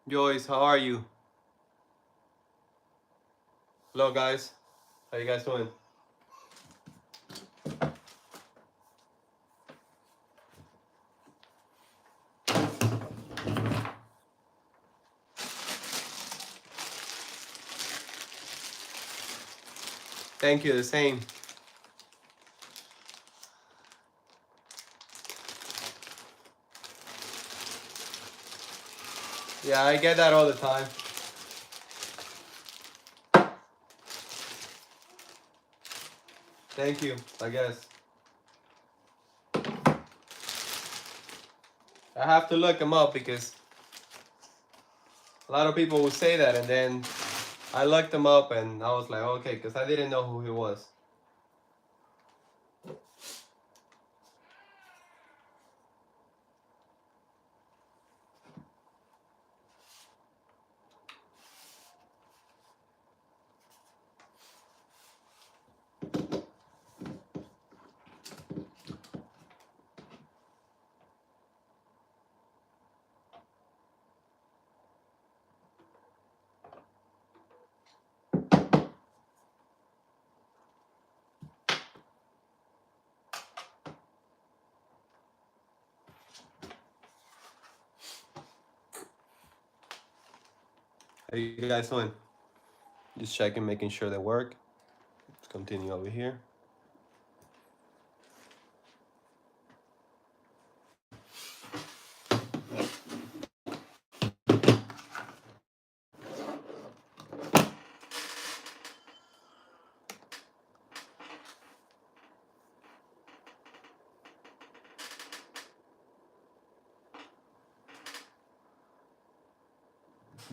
Joyce, how are you? Hello, guys. How you guys doing? Thank you. The same. Yeah, I get that all the time. Thank you. I guess I have to look him up because a lot of people will say that, and then I looked him up and I was like, okay, because I didn't know who he was. How you guys doing? Just checking, making sure they work. Let's continue over here.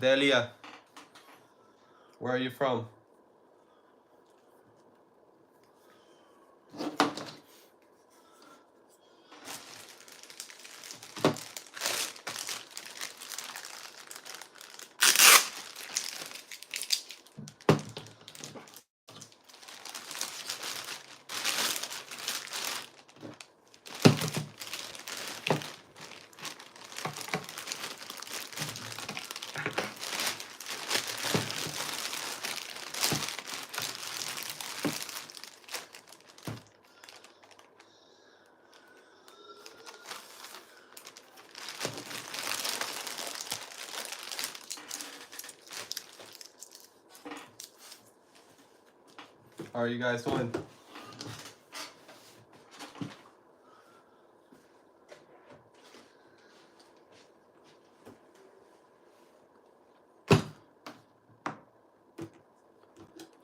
Delia, where are you from? How are you guys doing?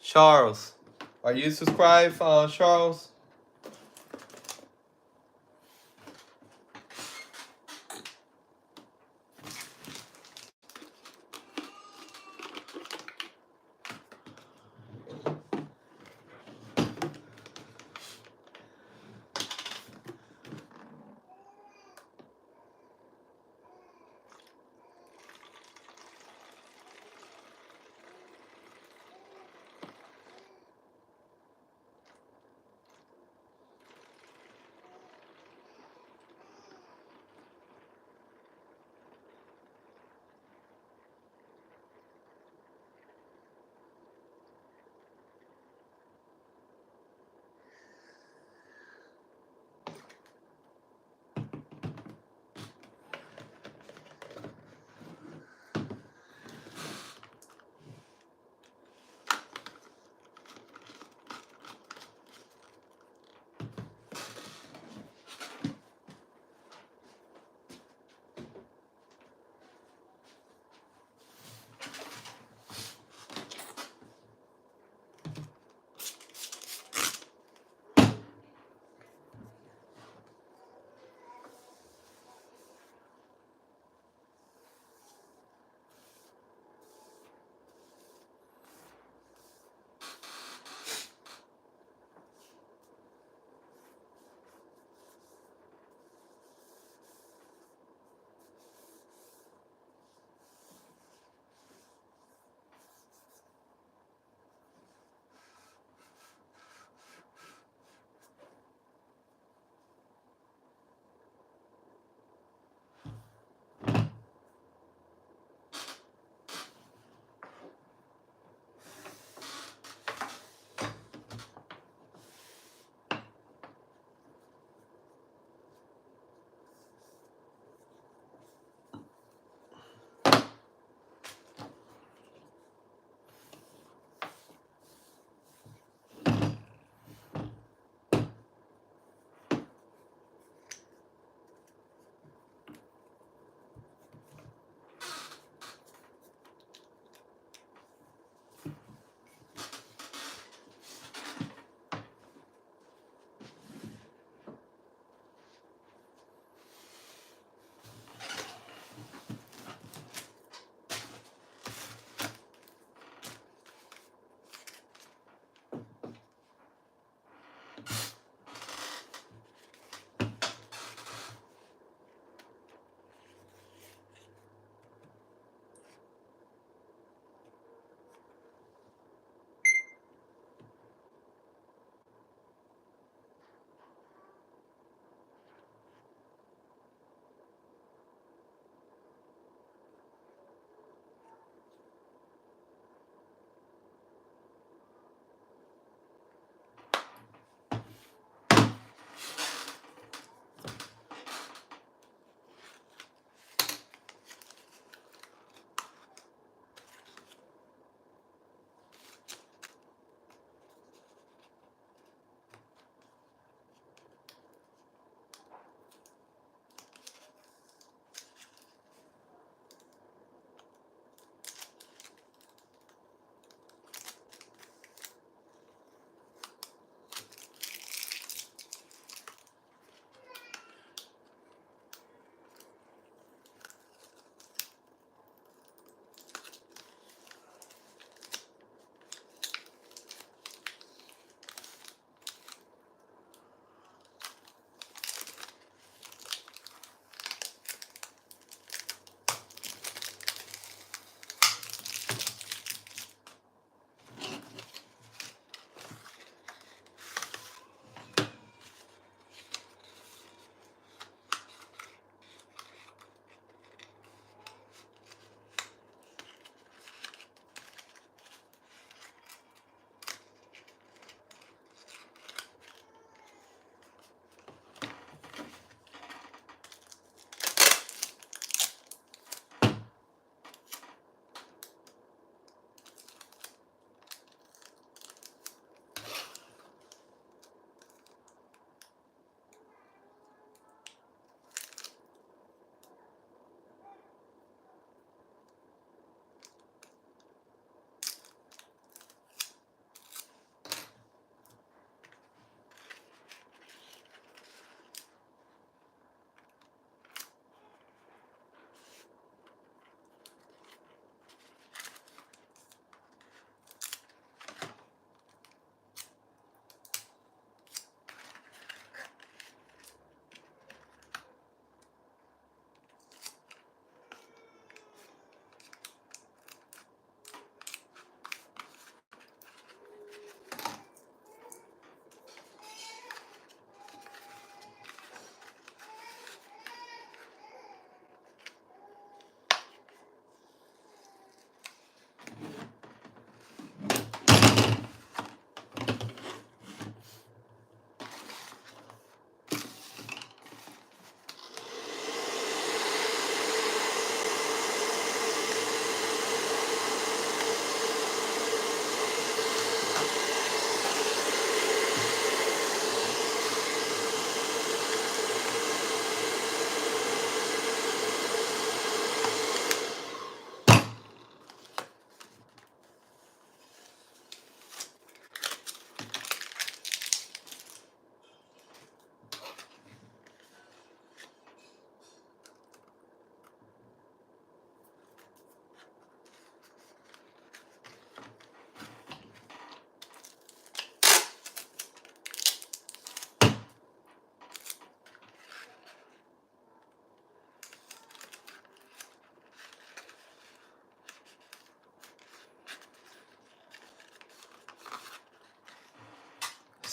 Charles, are you subscribed, Charles?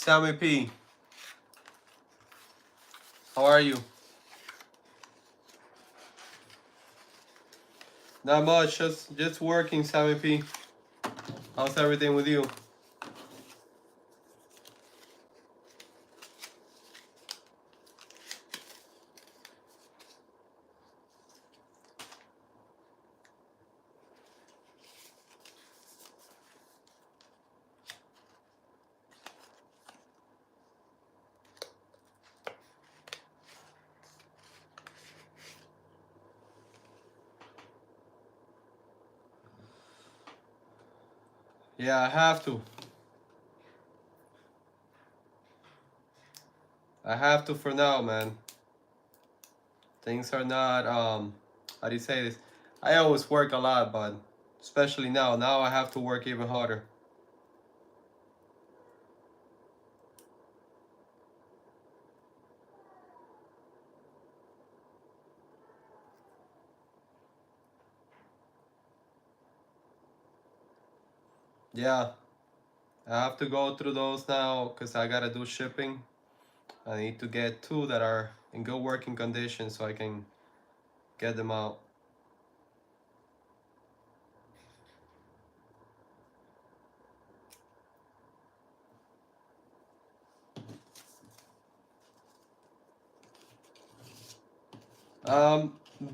Sammy P, how are you? Not much, just working, Sammy P. How's everything with you? Yeah, I have to. I have to for now, man. Things are not, how do you say this? I always work a lot, but especially now. Now I have to work even harder. Yeah, I have to go through those now because I gotta do shipping. I need to get 2 that are in good working condition so I can get them out.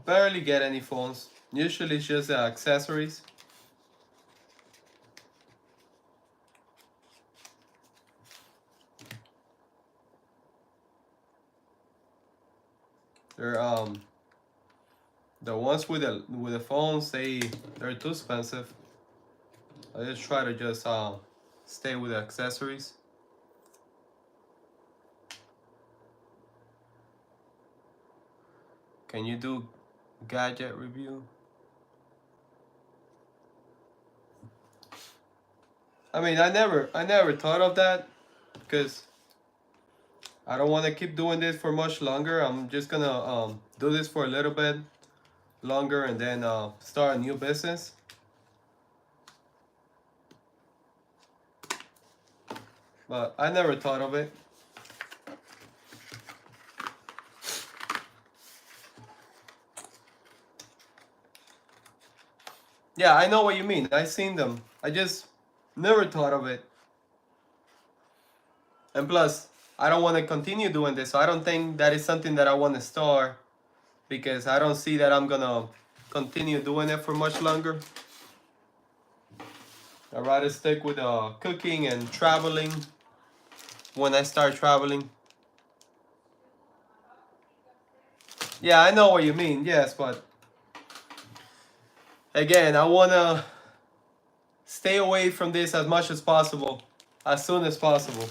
Barely get any phones. Usually it's just accessories. They're the ones with the phones, they're too expensive. I just try to just stay with the accessories. Can you do gadget review? I mean, I never thought of that because I don't want to keep doing this for much longer. I'm just gonna do this for a little bit longer and then start a new business. But I never thought of it. Yeah, I know what you mean. I seen them. I just never thought of it. And plus, I don't want to continue doing this. So I don't think that is something that I want to start because I don't see that I'm gonna continue doing it for much longer. I'd rather stick with cooking and traveling when I start traveling. Yeah, I know what you mean. Yes, but again, I want to stay away from this as much as possible, as soon as possible.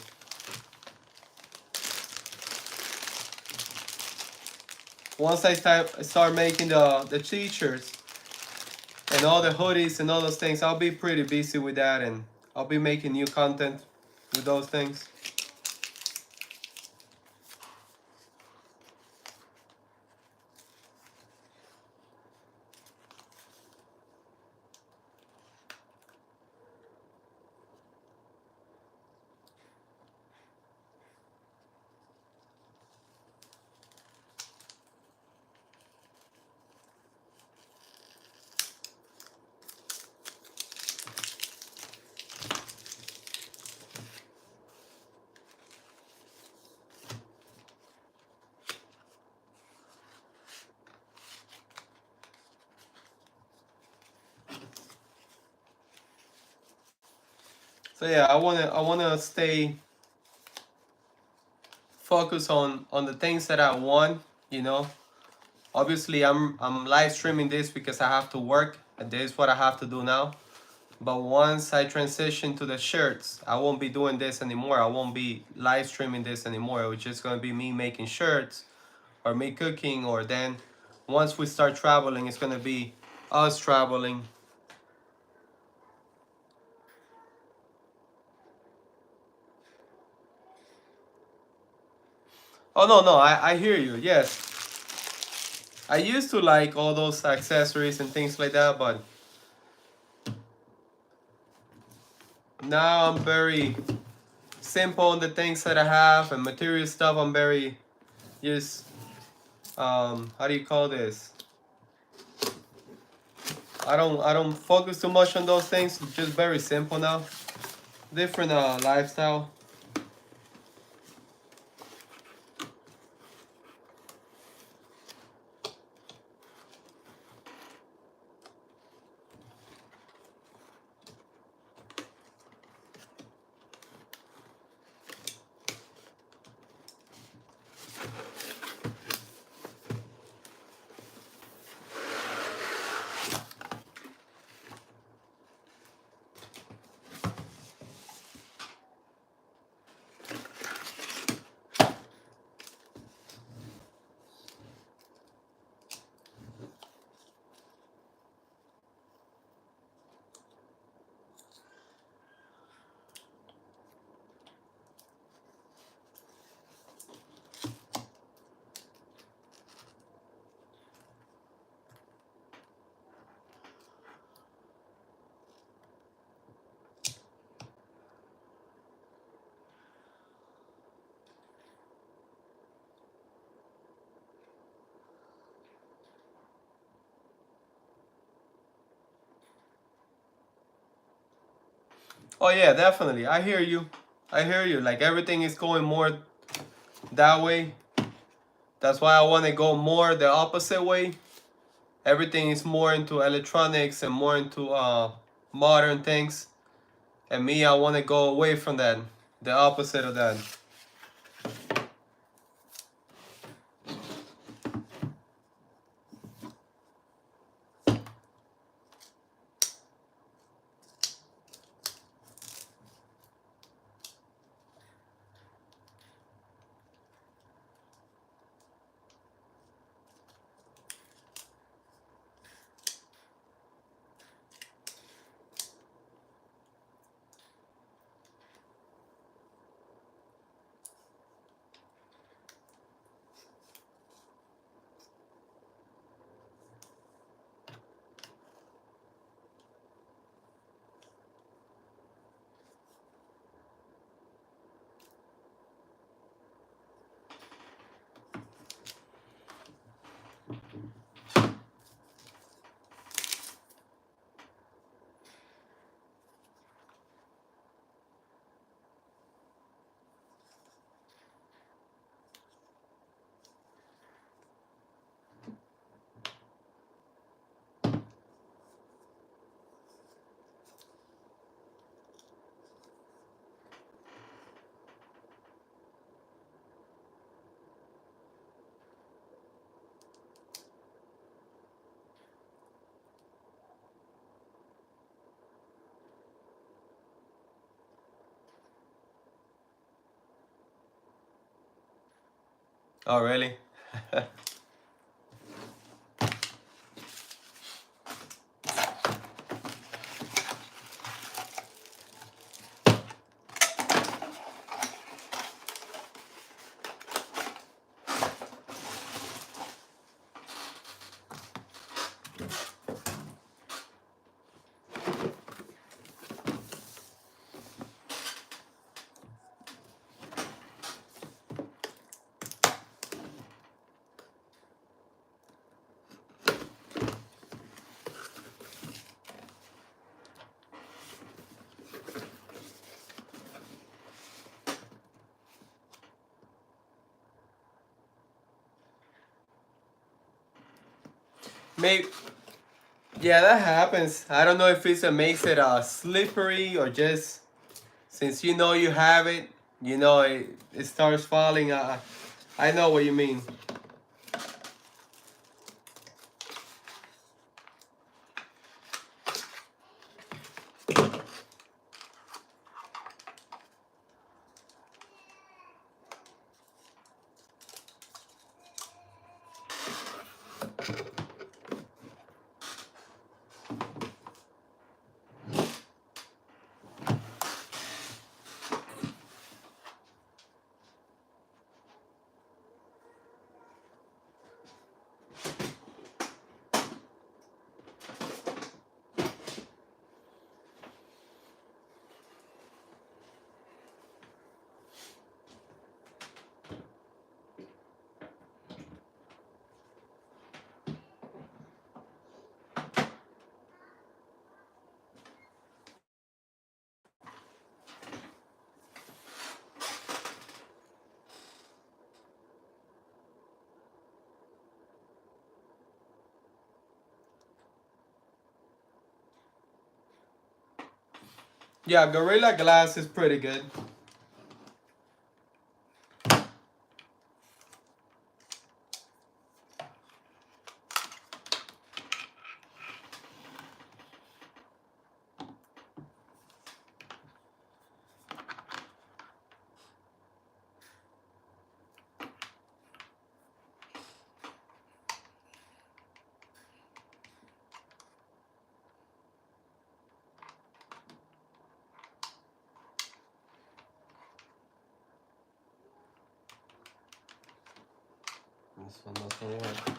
Once I start making the t-shirts and all the hoodies and all those things, I'll be pretty busy with that, and I'll be making new content with those things. So yeah, I wanna stay focused on the things that I want, you know. Obviously I'm live streaming this because I have to work and this is what I have to do now. But once I transition to the shirts, I won't be doing this anymore. I won't be live streaming this anymore. It's just gonna be me making shirts or me cooking, or then once we start traveling, it's gonna be us traveling. Oh no, I hear you. Yes. I used to like all those accessories and things like that, but now I'm very simple on the things that I have, and material stuff I'm very just how do you call this? I don't focus too much on those things. Just very simple now. Different lifestyle. Oh yeah, definitely. I hear you. I hear you. Like everything is going more that way. That's why I want to go more the opposite way. Everything is more into electronics and more into modern things. And me, I want to go away from that. The opposite of that. Oh, really? Maybe. Yeah, that happens. I don't know if it makes it slippery or just since you know you have it, you know it starts falling. I know what you mean. Yeah, Gorilla Glass is pretty good. This one doesn't work.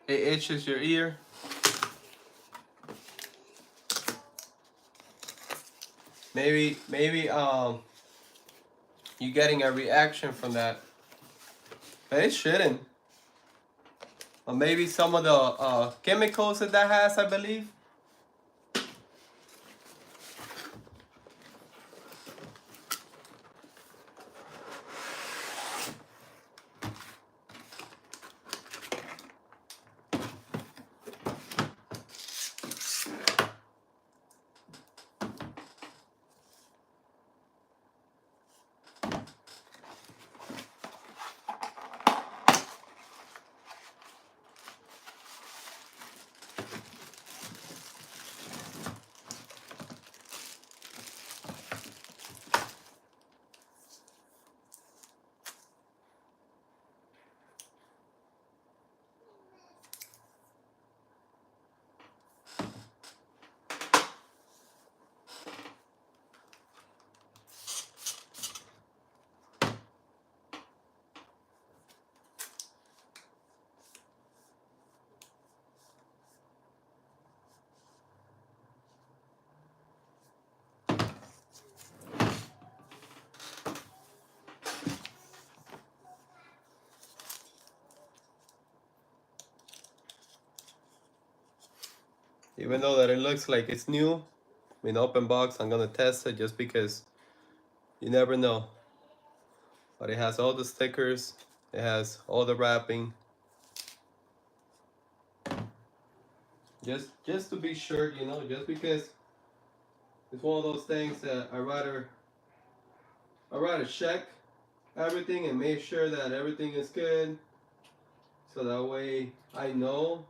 It itches your ear. Maybe you're getting a reaction from that. But it shouldn't. Or maybe some of the chemicals that has, I believe. Even though that it looks like it's new, in open box, I'm gonna test it just because you never know. But it has all the stickers, it has all the wrapping. Just to be sure, you know, just because it's one of those things that I rather check everything and make sure that everything is good, so that way I know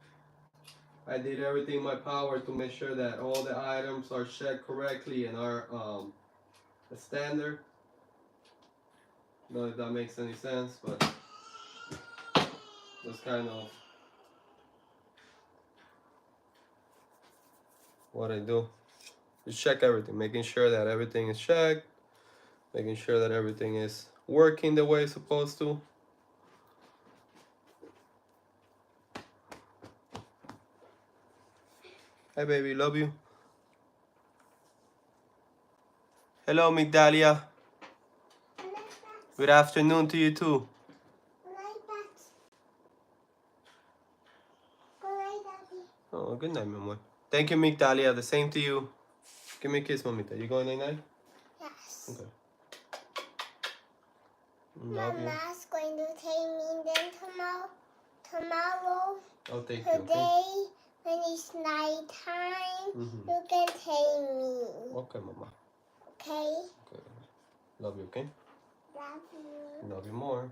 I did everything in my power to make sure that all the items are checked correctly and are a standard. I don't know if that makes any sense, but that's kind of what I do. Just check everything, making sure that everything is checked, making sure that everything is working the way it's supposed to. Hi baby, love you. Hello Migdalia. Good afternoon to you too. Oh, good night, my amor. Thank you, Migdalia. The same to you. Give me a kiss, mamita. You going night night? Yes. Okay. Love you. Mama's going to take me then tomorrow. I'll take you. Today, Okay? when it's nighttime, Mm-hmm. you can take me. Okay, mama. Okay? Okay. Love you, okay? Love you. Love you more.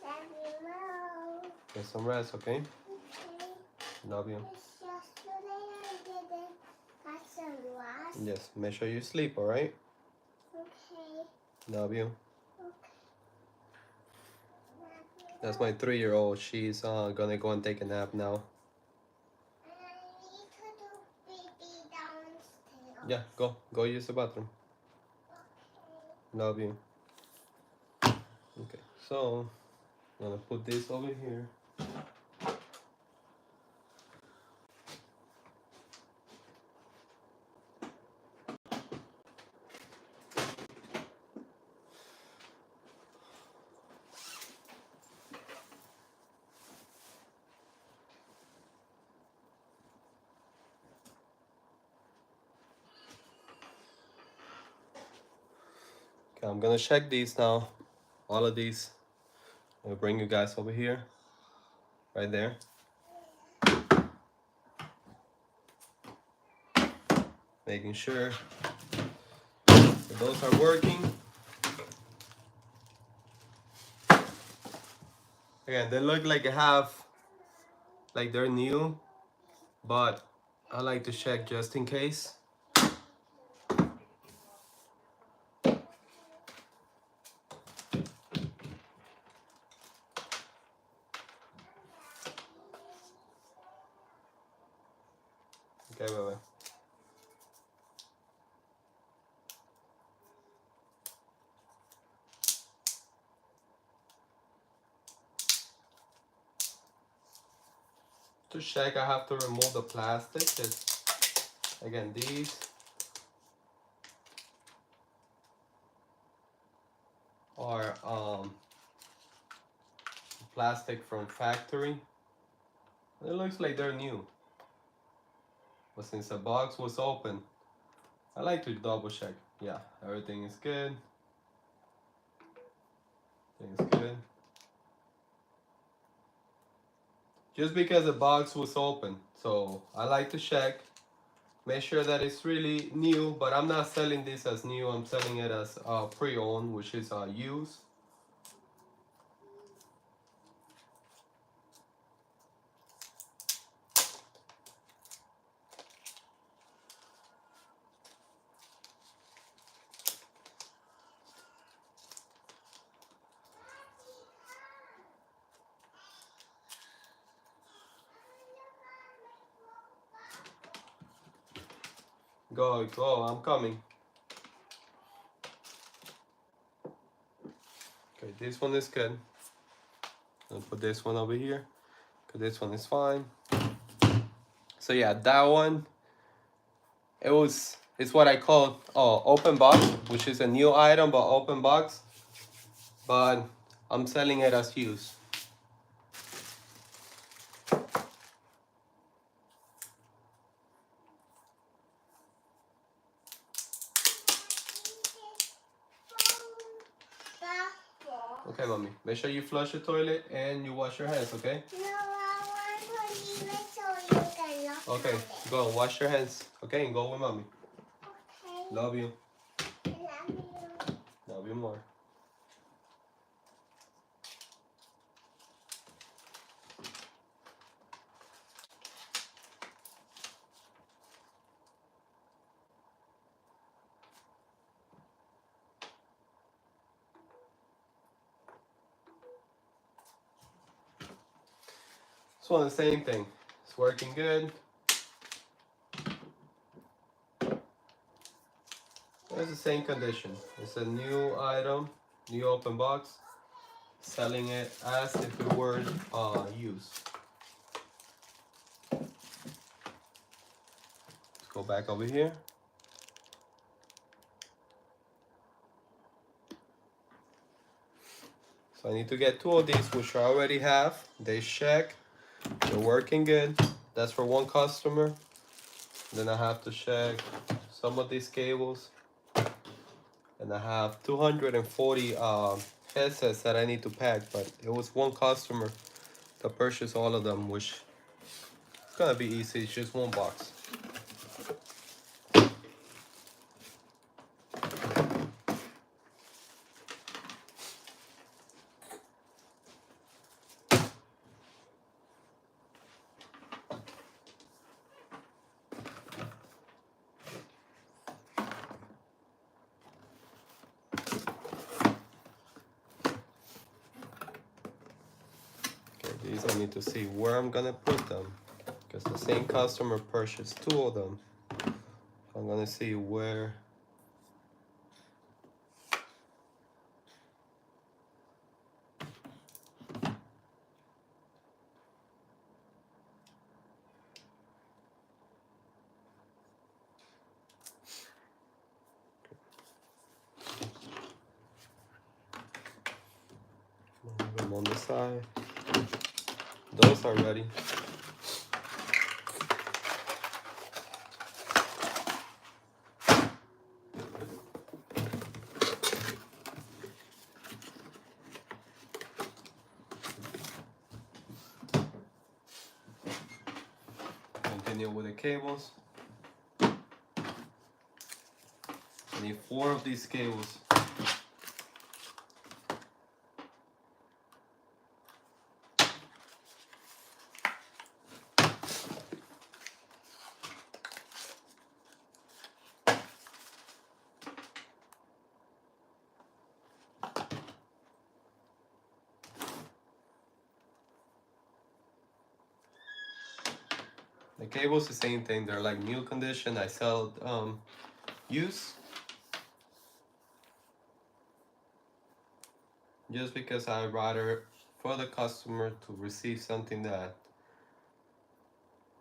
Love you more. Get some rest, okay? Okay. Love you. It's yesterday I didn't got some rest. Yes, make sure you sleep, alright? Love you. Okay. That's my 3-year-old. She's gonna go and take a nap now. And I need to do baby downstairs. Yeah, go use the bathroom. Okay. Love you. Okay, so I'm gonna put this over here. Okay, I'm gonna check these now. All of these. I'll bring you guys over here. Right there. Making sure that those are working. Again, they look like they're new, but I like to check just in case. Okay, wait. To check, I have to remove the plastic. 'Cause, again, these are plastic from factory. It looks like they're new, but since the box was open, I like to double check. Yeah, everything is good. Everything's good. Just because the box was open, so I like to check, make sure that it's really new. But I'm not selling this as new. I'm selling it as pre-owned, which is used. Go, I'm coming. Okay, this one is good. I'll put this one over here, because this one is fine. So yeah, that one, it's what I call open box, which is a new item, but open box. But I'm selling it as used. Okay, mommy. Make sure you flush the toilet and you wash your hands, okay? No, I want to leave it so you can look Okay, at it. go and wash your hands, okay? And go with mommy. Okay. Love you. Love you. Love you more. This one, the same thing. It's working good. It's the same condition. It's a new item, new open box. Selling it as if it were used. Let's go back over here. So I need to get 2 of these, which I already have. They check. They're working good. That's for one customer. Then I have to check some of these cables. And I have 240 headsets that I need to pack, but it was one customer that purchased all of them, which it's gonna be easy. It's just one box. I need to see where I'm gonna put them, because the same customer purchased 2 of them. So I'm gonna see where. Move them on the side. Those are ready. Continue with the cables. I need 4 of these cables. The cables, the same thing. They're like new condition. I sell used, just because I rather for the customer to receive something that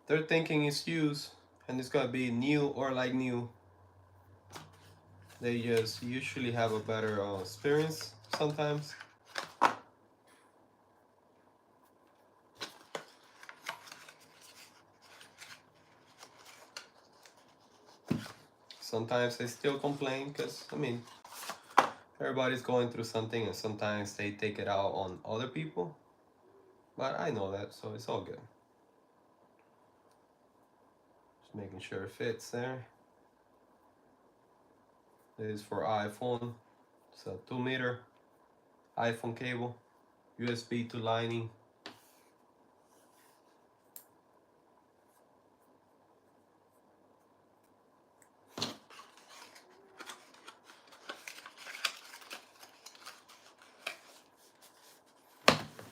they're thinking is used and it's gonna be new or like new. They just usually have a better experience sometimes. Sometimes they still complain because, I mean, everybody's going through something and sometimes they take it out on other people. But I know that, so it's all good. Just making sure it fits there. This is for iPhone. It's a 2-meter iPhone cable, USB to Lightning.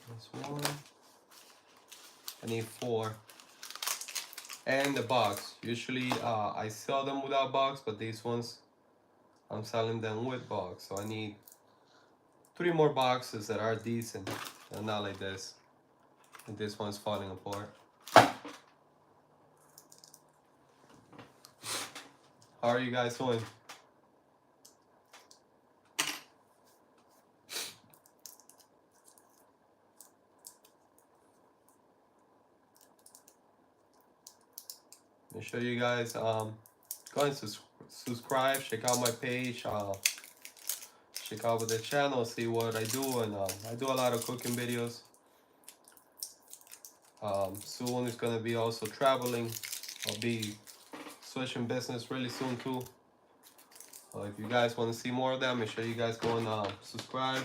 That's 1. I need 4. And the box. Usually I sell them without box, but these ones I'm selling them with box. So I need 3 more boxes that are decent and not like this. And this one's falling apart. How are you guys doing? Make sure you guys go and subscribe, check out my page, check out the channel, see what I do, and I do a lot of cooking videos. Soon it's gonna be also traveling. I'll be switching business really soon too. If you guys want to see more of that, make sure you guys go and subscribe.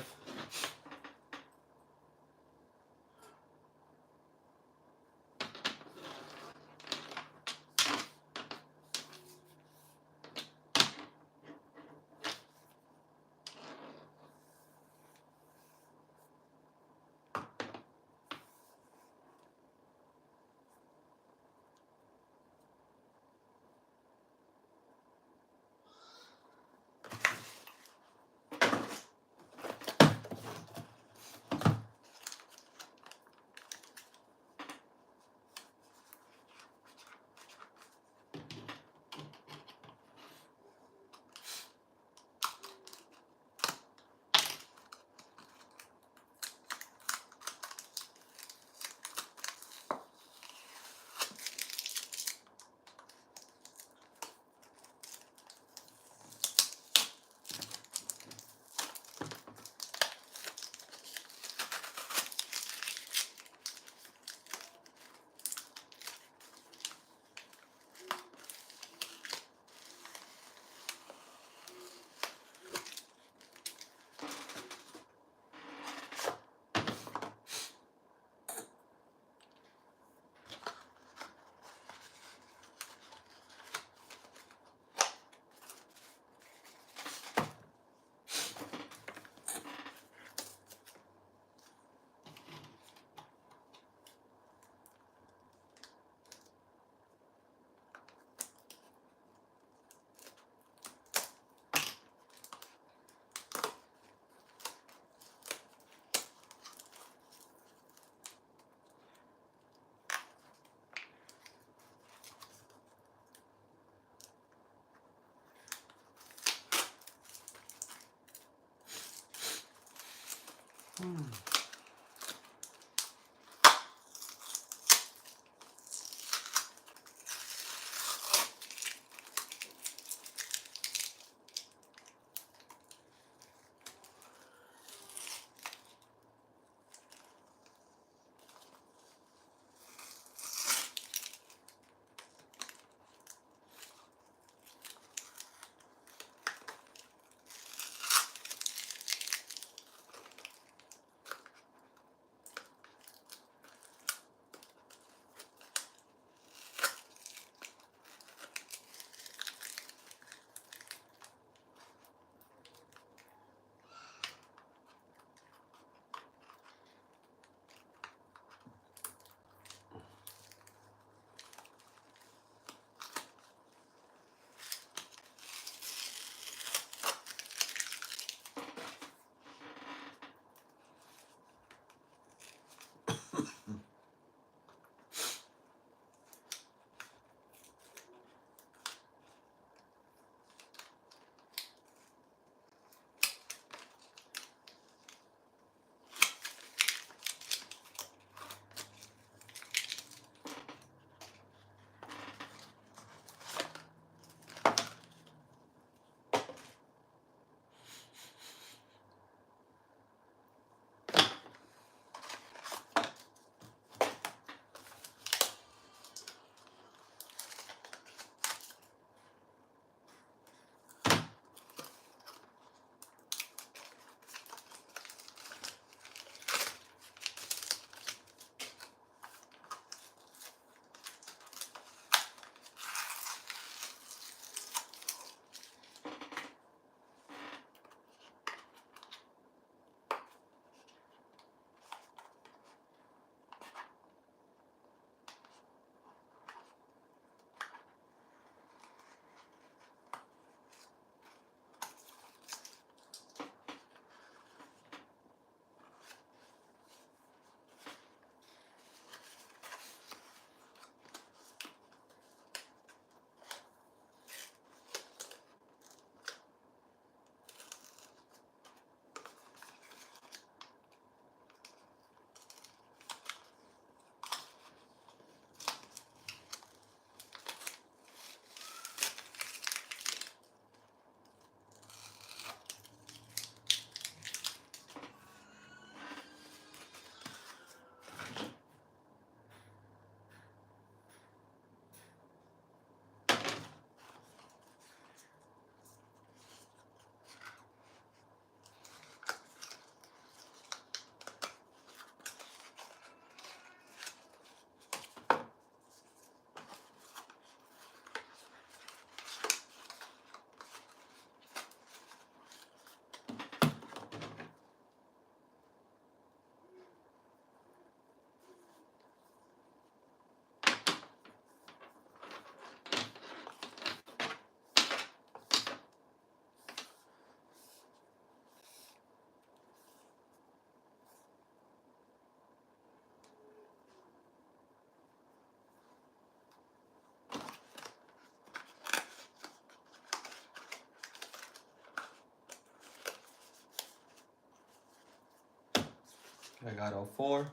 I got all 4.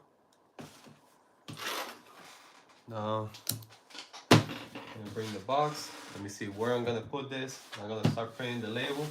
Now I'm gonna bring the box. Let me see where I'm gonna put this. I'm gonna start printing the label.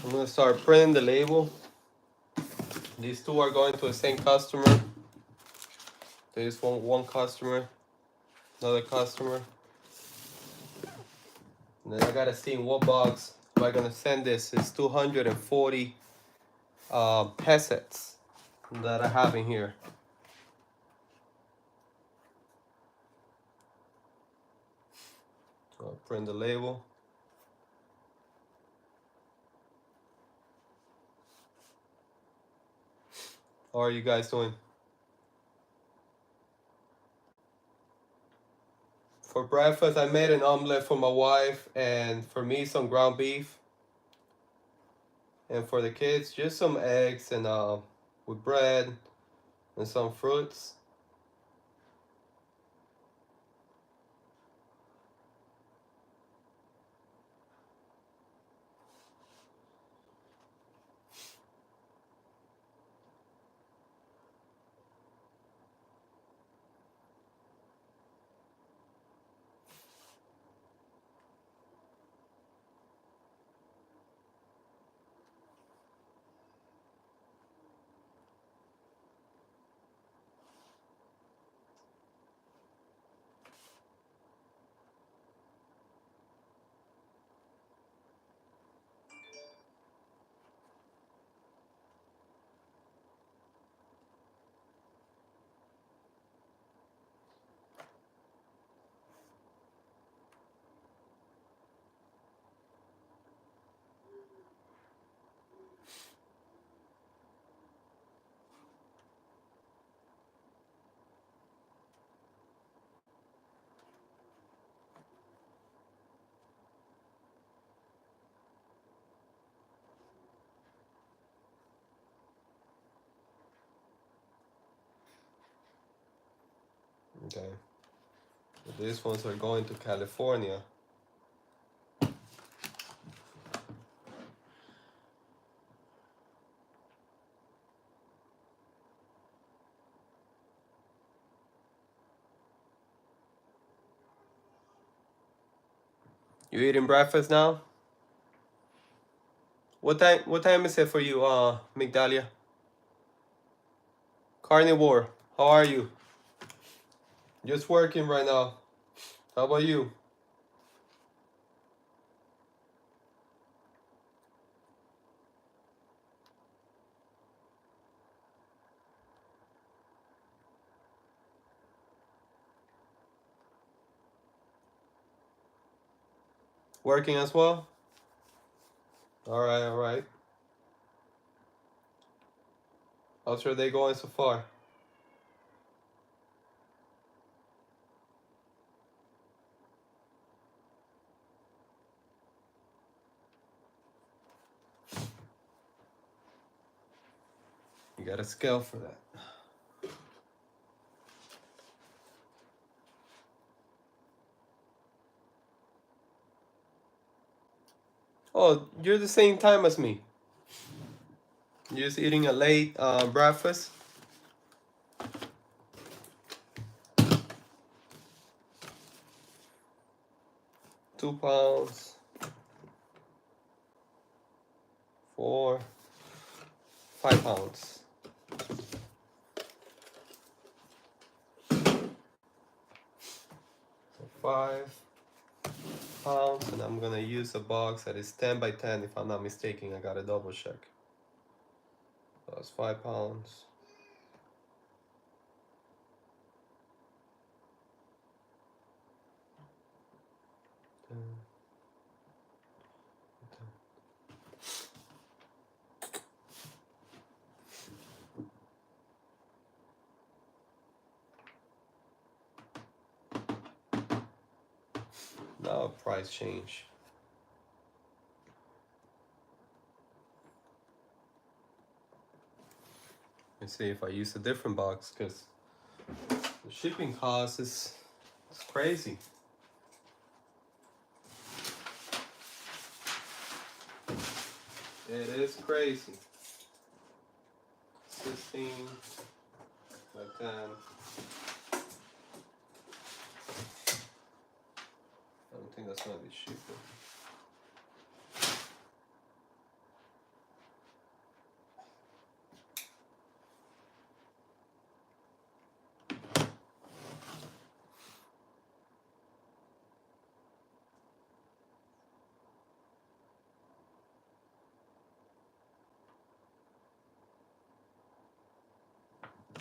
I'm gonna start printing the label. These two are going to the same customer. There's one customer, another customer. And then I gotta see in what box am I gonna send this. It's 240 pesets that I have in here. So I'll print the label. How are you guys doing? For breakfast, I made an omelet for my wife, and for me, some ground beef. And for the kids, just some eggs and with bread and some fruits. Okay. These ones are going to California. You eating breakfast now? What time is it for you, Migdalia? Carnivore, how are you? Just working right now. How about you? Working as well? Alright, alright. How's your day going so far? You got a scale for that. Oh, you're the same time as me. You're just eating a late breakfast? £2, 4, £5. So £5, and I'm gonna use a box that is 10 by 10 if I'm not mistaken. I gotta double check. So that's £5. Now price change. Let's see if I use a different box, because the shipping cost is it's crazy. It is crazy. 16 by 10. I don't think that's gonna be cheaper.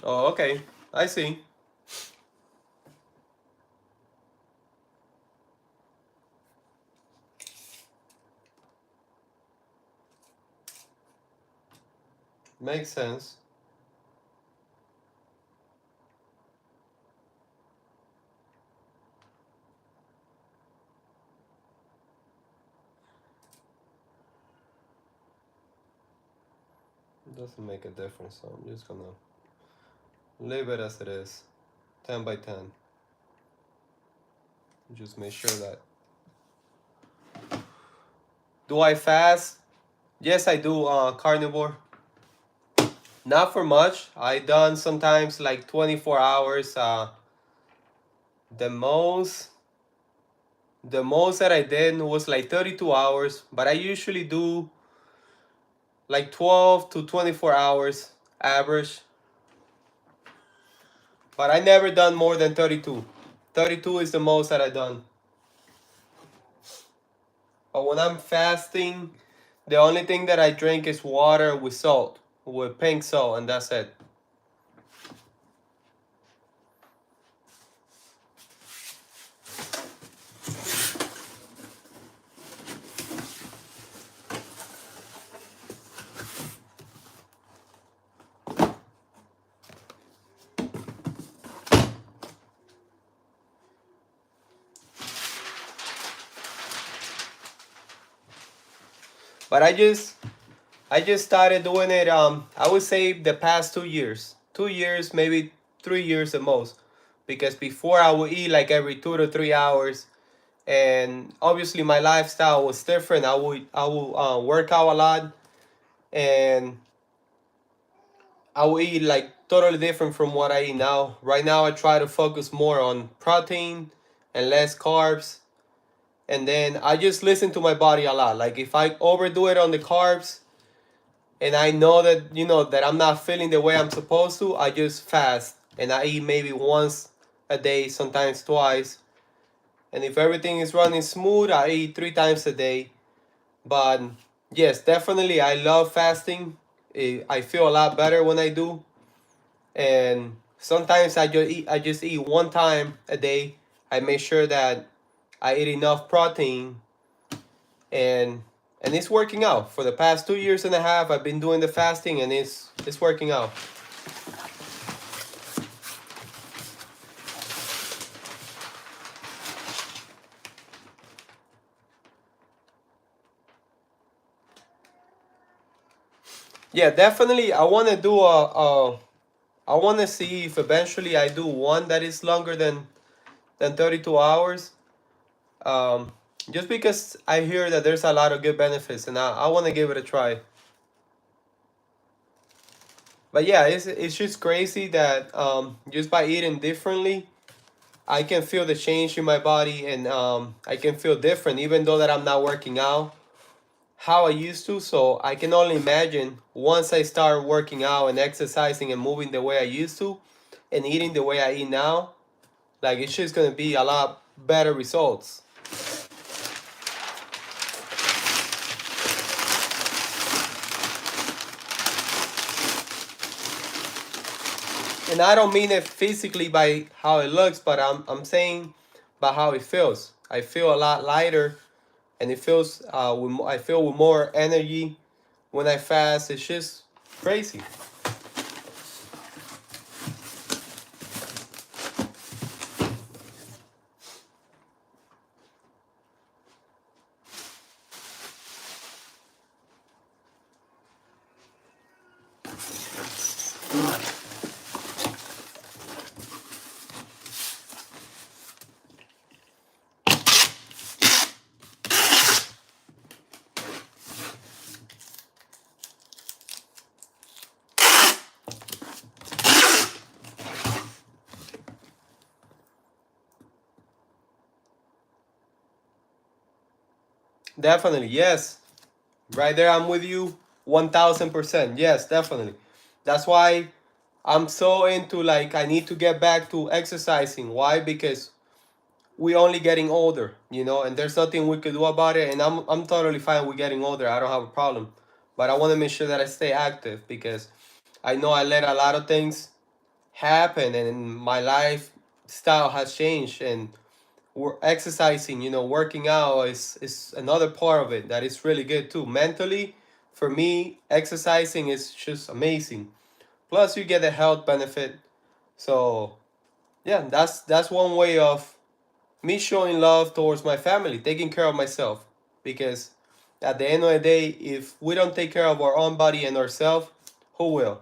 Oh, okay. I see. Makes sense. It doesn't make a difference, so I'm just gonna leave it as it is. 10 by 10. Just make sure that. Do I fast? Yes, I do. Carnivore. Not for much. I done sometimes like 24 hours. The most, the most that I did was like 32 hours. But I usually do like 12 to 24 hours average. But I never done more than 32. 32 is the most that I done. But when I'm fasting, the only thing that I drink is water with salt, with pink salt, and that's it. But I just started doing it. I would say the past 2 years, 2 years, maybe 3 years at most, because before I would eat like every 2 to 3 hours, and obviously my lifestyle was different. I would work out a lot, and I would eat like totally different from what I eat now. Right now, I try to focus more on protein and less carbs, and then I just listen to my body a lot. Like if I overdo it on the carbs and I know that that I'm not feeling the way I'm supposed to, I just fast and I eat maybe once a day, sometimes twice. And if everything is running smooth, I eat 3 times a day. But yes, definitely I love fasting. I feel a lot better when I do. And sometimes I just eat 1 time a day. I make sure that I eat enough protein, and it's working out. For the past 2 years and a half, I've been doing the fasting, and it's working out. Yeah, definitely. I want to do I want to see if eventually I do one that is longer than 32 hours. Um, just because I hear that there's a lot of good benefits, and I want to give it a try. But yeah, it's just crazy that just by eating differently, I can feel the change in my body, and I can feel different, even though that I'm not working out how I used to. So I can only imagine once I start working out and exercising and moving the way I used to, and eating the way I eat now, like it's just gonna be a lot better results. And I don't mean it physically by how it looks, but I'm saying by how it feels. I feel a lot lighter, and it feels I feel with more energy when I fast. It's just crazy. Definitely, yes. Right there, I'm with you 1000%. Yes, definitely. That's why I'm so into, like, I need to get back to exercising. Why? Because we only getting older, and there's nothing we could do about it. And I'm totally fine with getting older. I don't have a problem. But I want to make sure that I stay active, because I know I let a lot of things happened and my lifestyle has changed, and exercising, working out is another part of it that is really good too. Mentally, for me, exercising is just amazing. Plus, you get a health benefit. So yeah, that's one way of me showing love towards my family, taking care of myself. Because at the end of the day, if we don't take care of our own body and ourselves, who will?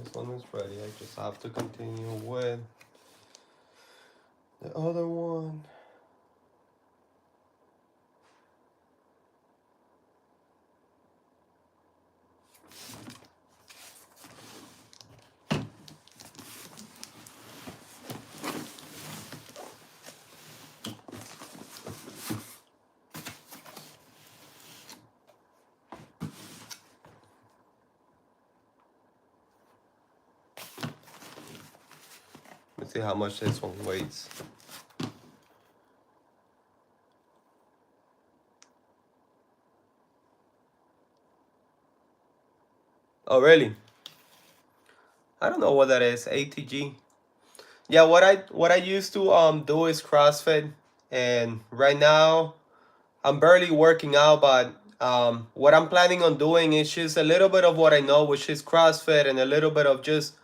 This one is ready. I just have to continue with the other one. Let's see how much this one weighs. Oh, really? I don't know what that is. ATG. Yeah, what I used to do is CrossFit, and right now I'm barely working out, but what I'm planning on doing is just a little bit of what I know, which is CrossFit, and a little bit of just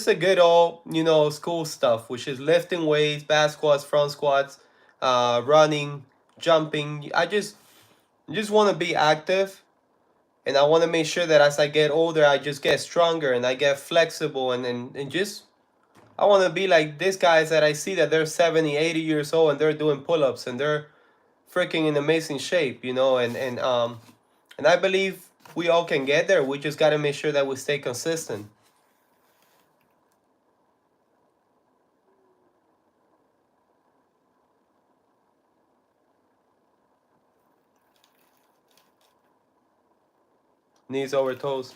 a good old school stuff, which is lifting weights, back squats, front squats, running, jumping. I just want to be active, and I want to make sure that as I get older, I just get stronger and I get flexible, and just I want to be like these guys that I see that they're 70, 80 years old and they're doing pull-ups and they're freaking in amazing shape, and I believe we all can get there. We just got to make sure that we stay consistent. Knees over toes.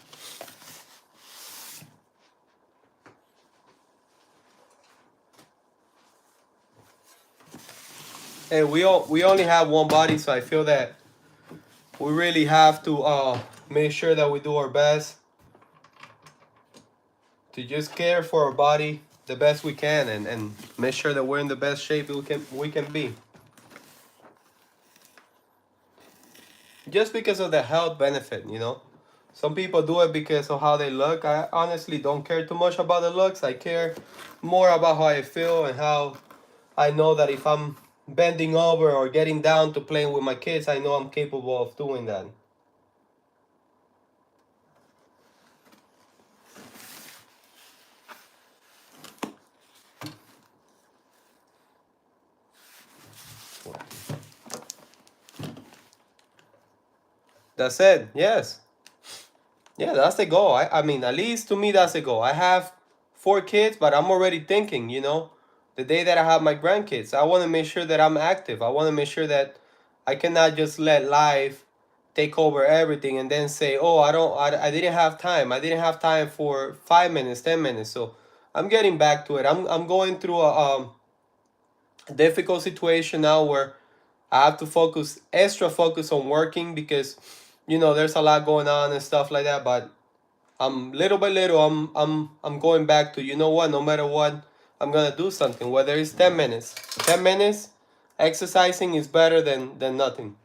Hey, we only have one body, so I feel that we really have to make sure that we do our best to just care for our body the best we can, and make sure that we're in the best shape we can be. Just because of the health benefit. Some people do it because of how they look. I honestly don't care too much about the looks. I care more about how I feel and how I know that if I'm bending over or getting down to playing with my kids, I know I'm capable of doing that. That's it. Yes. Yeah, that's the goal. I mean, at least to me, that's the goal. I have 4 kids, but I'm already thinking, the day that I have my grandkids, I want to make sure that I'm active. I want to make sure that I cannot just let life take over everything and then say, oh, I didn't have time. I didn't have time for 5 minutes, 10 minutes. So I'm getting back to it. I'm going through a difficult situation now where I have to extra focus on working because, there's a lot going on and stuff like that. But little by little, I'm going back to, what, no matter what, I'm gonna do something. Whether it's 10 minutes, 10 minutes, exercising is better than nothing.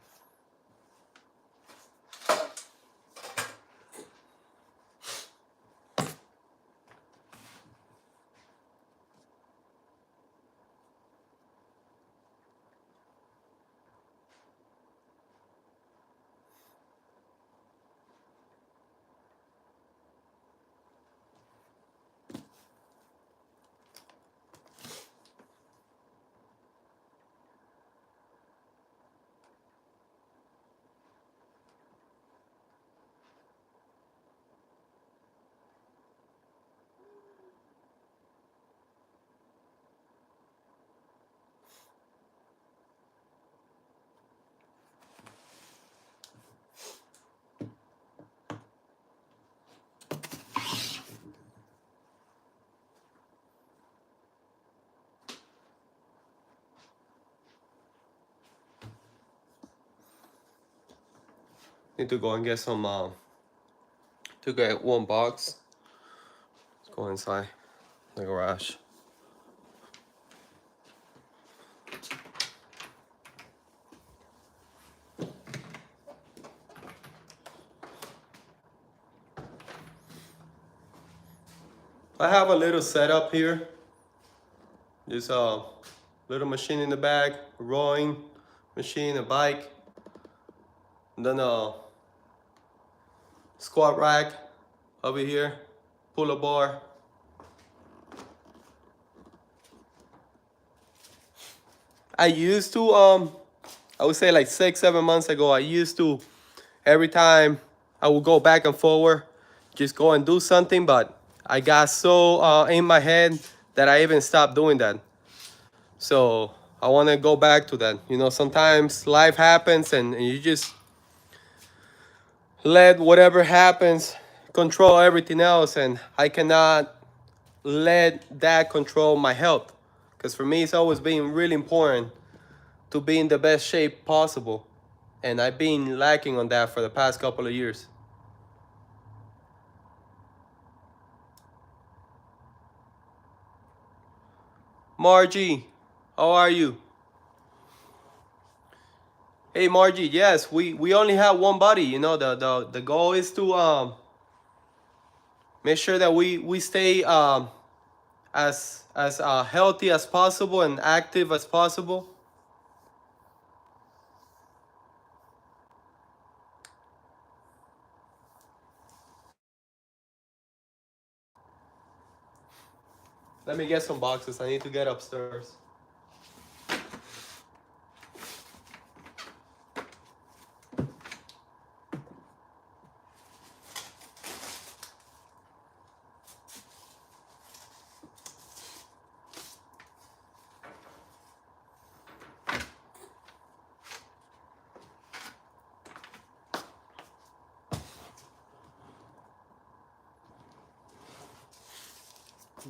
Need to go and get some to get one box. Let's go inside the garage. I have a little setup here. There's a little machine in the back, a rowing machine, a bike, and then a squat rack over here, pull-up bar. I used to I would say like 6-7 months ago, I used to every time I would go back and forward, just go and do something, but I got so in my head that I even stopped doing that. So I want to go back to that. You know, sometimes life happens and you just let whatever happens control everything else, and I cannot let that control my health, because for me it's always been really important to be in the best shape possible, and I've been lacking on that for the past couple of years. Margie, how are you? Hey Margie, yes, we only have one body. You know, the goal is to make sure that we stay as healthy as possible and active as possible. Let me get some boxes. I need to get upstairs.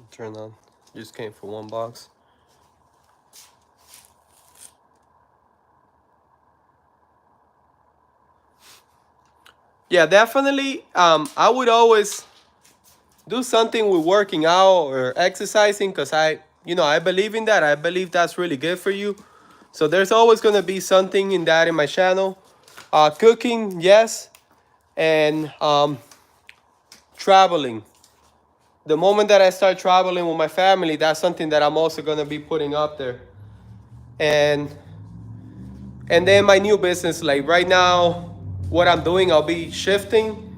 Turn on. Just came for one box. Yeah, definitely. I would always do something with working out or exercising, because I believe in that. I believe that's really good for you. So there's always gonna be something in that in my channel. Cooking, yes, and traveling. The moment that I start traveling with my family, that's something that I'm also gonna be putting up there. And then my new business, like right now, what I'm doing, I'll be shifting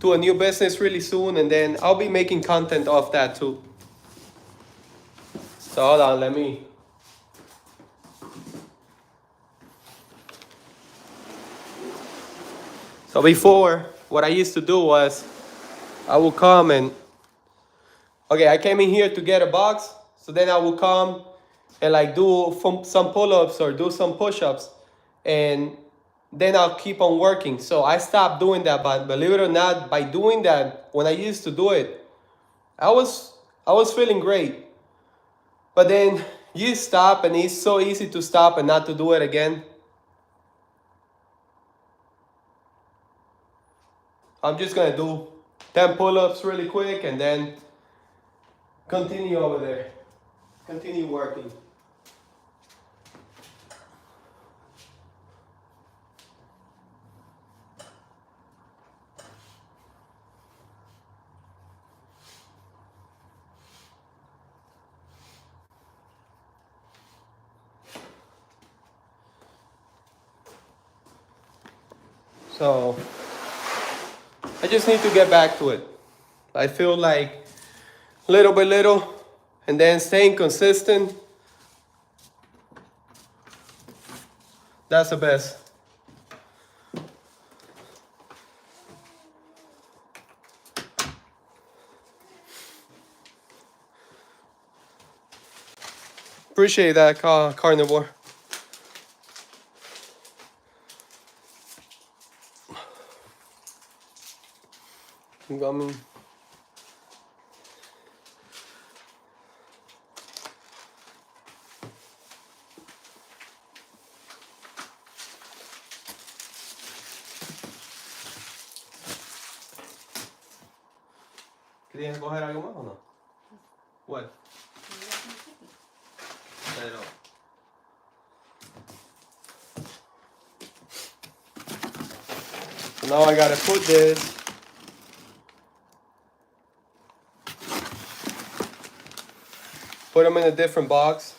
to a new business really soon, and then I'll be making content off that too. So hold on, let me. So before, what I used to do was, I would come and, okay, I came in here to get a box, so then I would come and like do some pull-ups or do some push-ups, and then I'll keep on working. So I stopped doing that, but believe it or not, by doing that, when I used to do it, I was feeling great. But then you stop, and it's so easy to stop and not to do it again. I'm just gonna do 10 pull-ups really quick and then continue over there. Continue working. So I just need to get back to it. I feel like little by little, and then staying consistent, that's the best. Appreciate that, carnivore. You got me. ¿Quieres coger algo más o no? What? Pero. So now I gotta put this. Put them in a different box.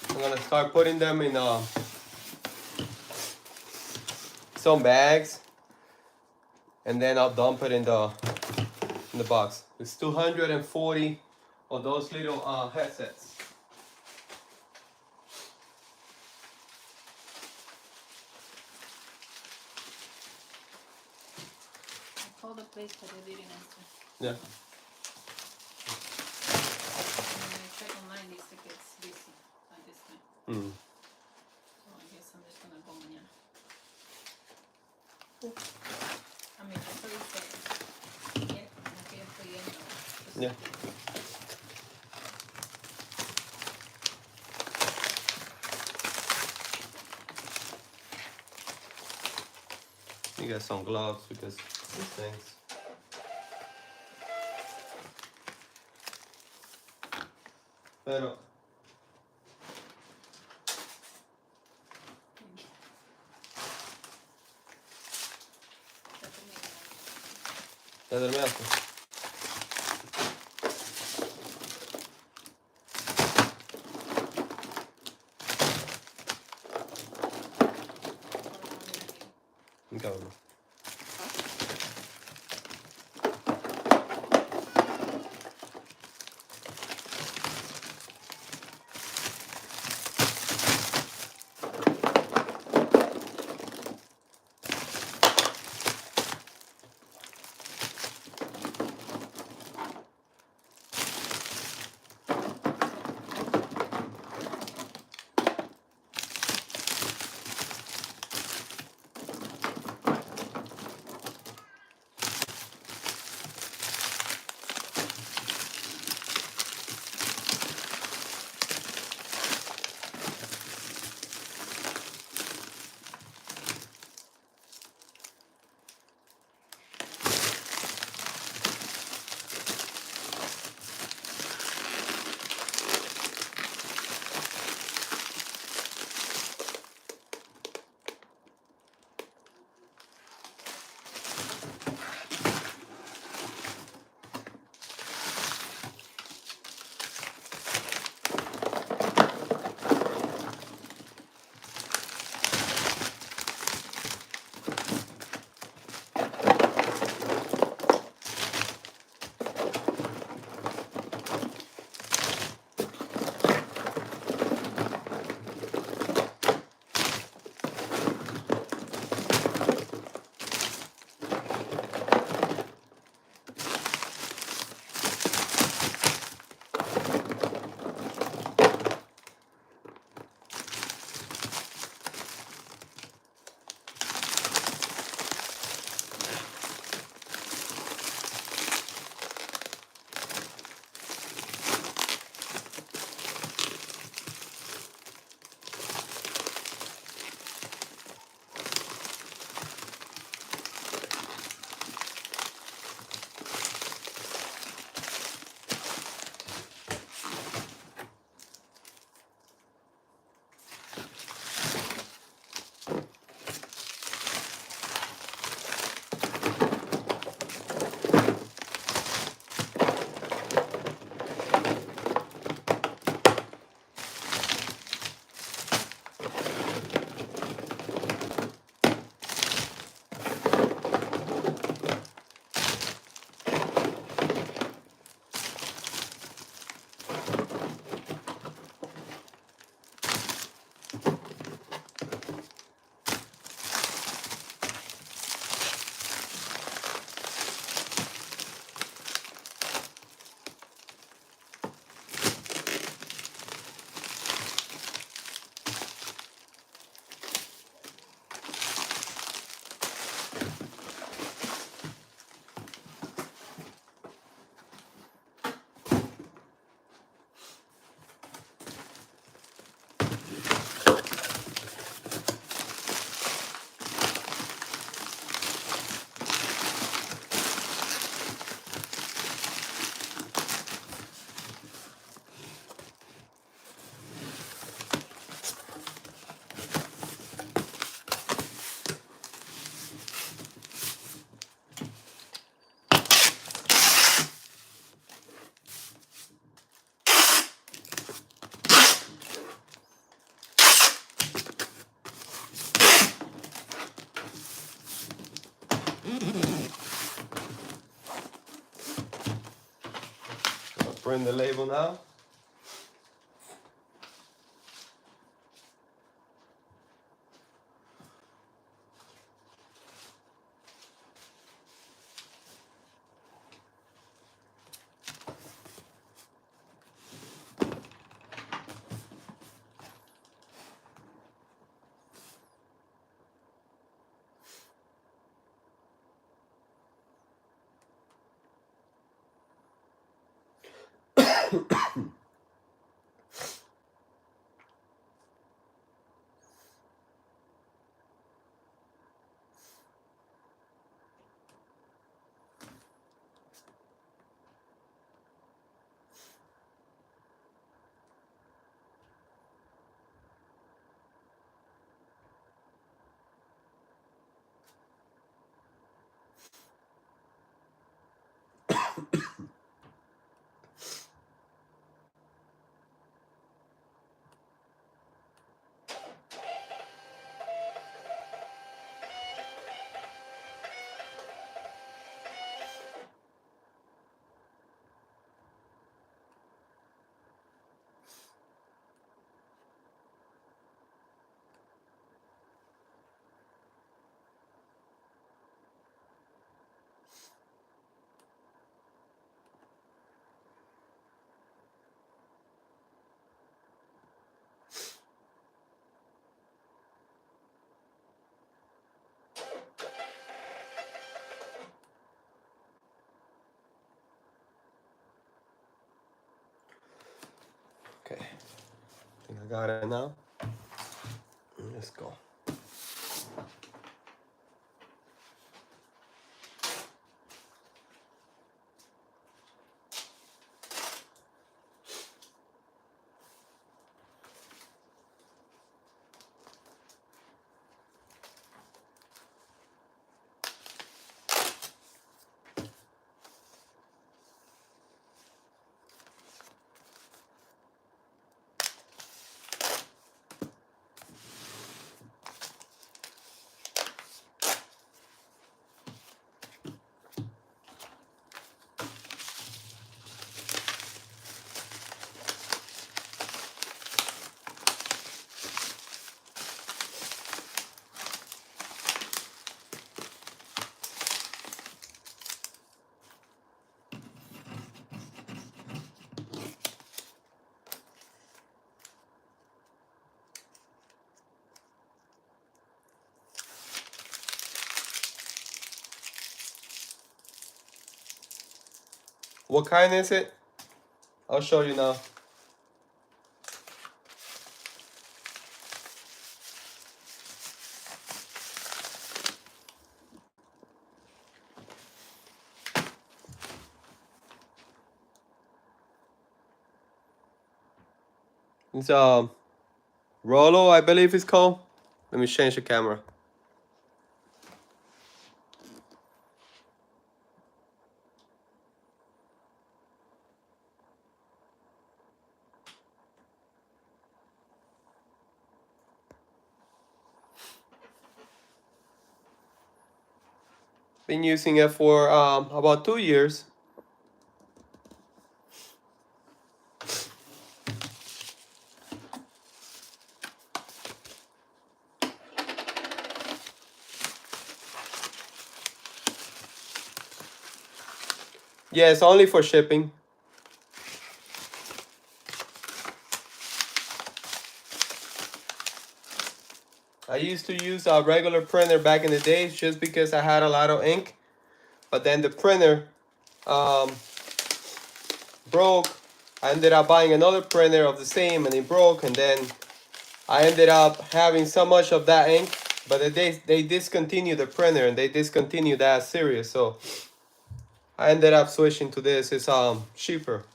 I'm gonna start putting them in some bags, and then I'll dump it in the box. It's 240 of those little headsets. I called the place, but they didn't answer. Yeah. And I check online, they say it's busy by this time. Mm. So I guess I'm just gonna go mañana. I mean, that's what he said. Yeah, como que ya estoy yendo. Yeah. You got some gloves because these things. Pero ¿ya terminaste? Cabrón. print the label now. Okay, I think I got it now. Let's go. What kind is it? I'll show you now. It's Rollo, I believe it's called. Let me change the camera. Been using it for about 2 years. Yeah, it's only for shipping. I used to use a regular printer back in the days just because I had a lot of ink. But then the printer broke. I ended up buying another printer of the same and it broke. And then I ended up having so much of that ink. But they discontinued the printer and they discontinued that series. So I ended up switching to this. It's cheaper.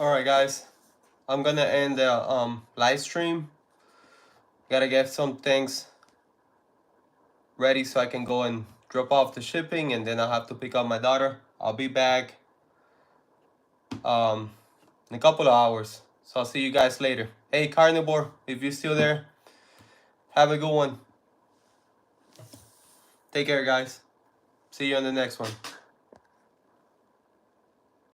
All right, guys, I'm gonna end the live stream. Gotta get some things ready so I can go and drop off the shipping, and then I'll have to pick up my daughter. I'll be back in a couple of hours, so I'll see you guys later. Hey, Carnivore, if you're still there, have a good one. Take care, guys. See you on the next one.